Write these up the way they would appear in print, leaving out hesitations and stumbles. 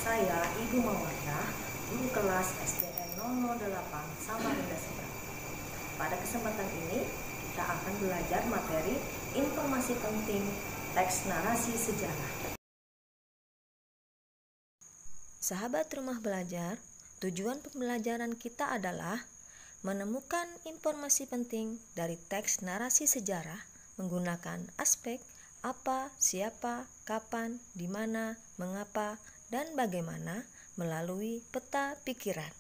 saya Ibu Mawardah, guru kelas SDN 008 Samarinda Seberang. Pada kesempatan ini, kita akan belajar materi informasi penting teks narasi sejarah. Sahabat rumah belajar, tujuan pembelajaran kita adalah menemukan informasi penting dari teks narasi sejarah menggunakan aspek apa, siapa, kapan, di mana, mengapa, dan bagaimana melalui peta pikiran.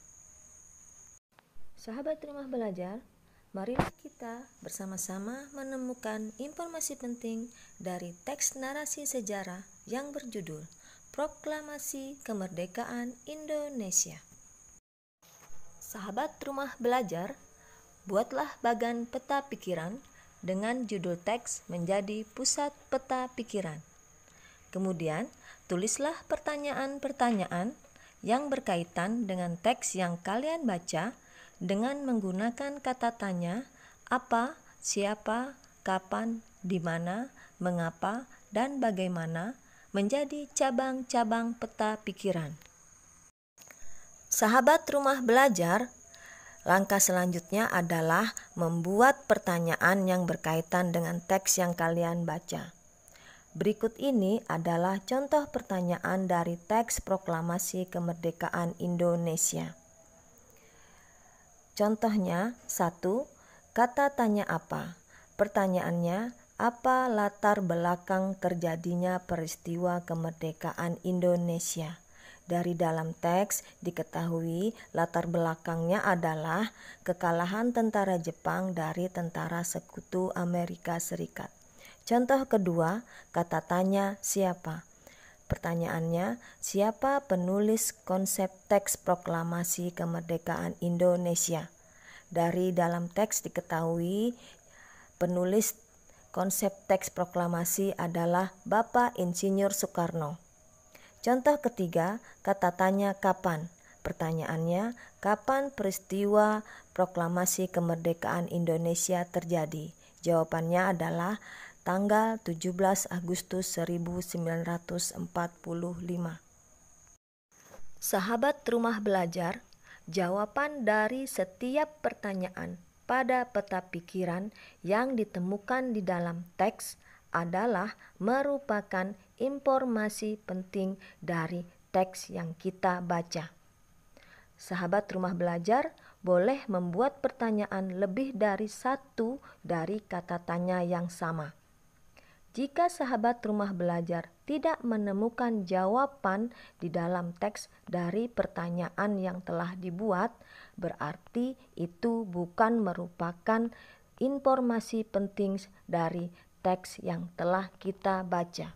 Sahabat rumah belajar, marilah kita bersama-sama menemukan informasi penting dari teks narasi sejarah yang berjudul Proklamasi Kemerdekaan Indonesia. Sahabat rumah belajar, buatlah bagan peta pikiran dengan judul teks menjadi pusat peta pikiran. Kemudian, tulislah pertanyaan-pertanyaan yang berkaitan dengan teks yang kalian baca dengan menggunakan kata tanya, apa, siapa, kapan, di mana, mengapa, dan bagaimana menjadi cabang-cabang peta pikiran. Sahabat rumah belajar, langkah selanjutnya adalah membuat pertanyaan yang berkaitan dengan teks yang kalian baca. Berikut ini adalah contoh pertanyaan dari teks Proklamasi Kemerdekaan Indonesia. Contohnya, 1. Kata tanya apa? Pertanyaannya, apa latar belakang terjadinya peristiwa kemerdekaan Indonesia? Dari dalam teks diketahui latar belakangnya adalah kekalahan tentara Jepang dari tentara sekutu Amerika Serikat. Contoh kedua, kata tanya siapa? Pertanyaannya, siapa penulis konsep teks Proklamasi Kemerdekaan Indonesia? Dari dalam teks diketahui penulis konsep teks proklamasi adalah Bapak Insinyur Soekarno. Contoh ketiga, kata tanya kapan? Pertanyaannya, kapan peristiwa Proklamasi Kemerdekaan Indonesia terjadi? Jawabannya adalah tanggal 17 Agustus 1945. Sahabat rumah belajar, jawaban dari setiap pertanyaan pada peta pikiran yang ditemukan di dalam teks adalah merupakan informasi penting dari teks yang kita baca. Sahabat rumah belajar boleh membuat pertanyaan lebih dari satu dari kata tanya yang sama. Jika sahabat rumah belajar tidak menemukan jawaban di dalam teks dari pertanyaan yang telah dibuat, berarti itu bukan merupakan informasi penting dari teks yang telah kita baca.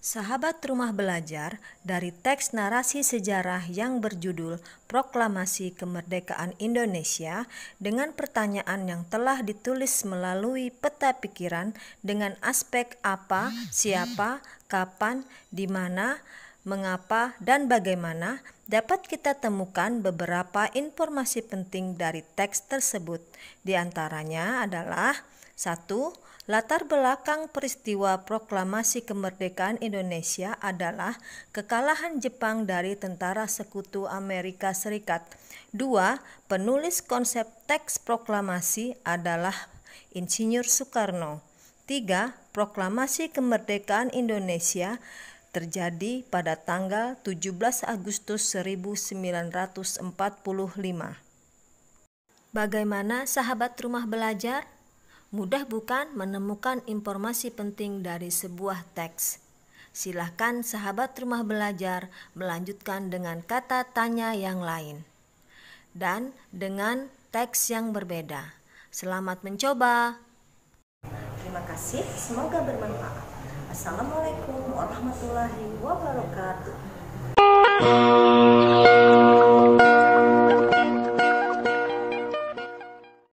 Sahabat rumah belajar, dari teks narasi sejarah yang berjudul Proklamasi Kemerdekaan Indonesia dengan pertanyaan yang telah ditulis melalui peta pikiran dengan aspek apa, siapa, kapan, di mana, mengapa, dan bagaimana, dapat kita temukan beberapa informasi penting dari teks tersebut. Di antaranya adalah 1. Latar belakang peristiwa Proklamasi Kemerdekaan Indonesia adalah kekalahan Jepang dari tentara sekutu Amerika Serikat. 2. Penulis konsep teks proklamasi adalah Insinyur Soekarno. 3. Proklamasi Kemerdekaan Indonesia terjadi pada tanggal 17 Agustus 1945. Bagaimana sahabat rumah belajar? Mudah bukan menemukan informasi penting dari sebuah teks? Silahkan sahabat rumah belajar melanjutkan dengan kata tanya yang lain dan dengan teks yang berbeda. Selamat mencoba. Terima kasih, semoga bermanfaat. Assalamualaikum warahmatullahi wabarakatuh.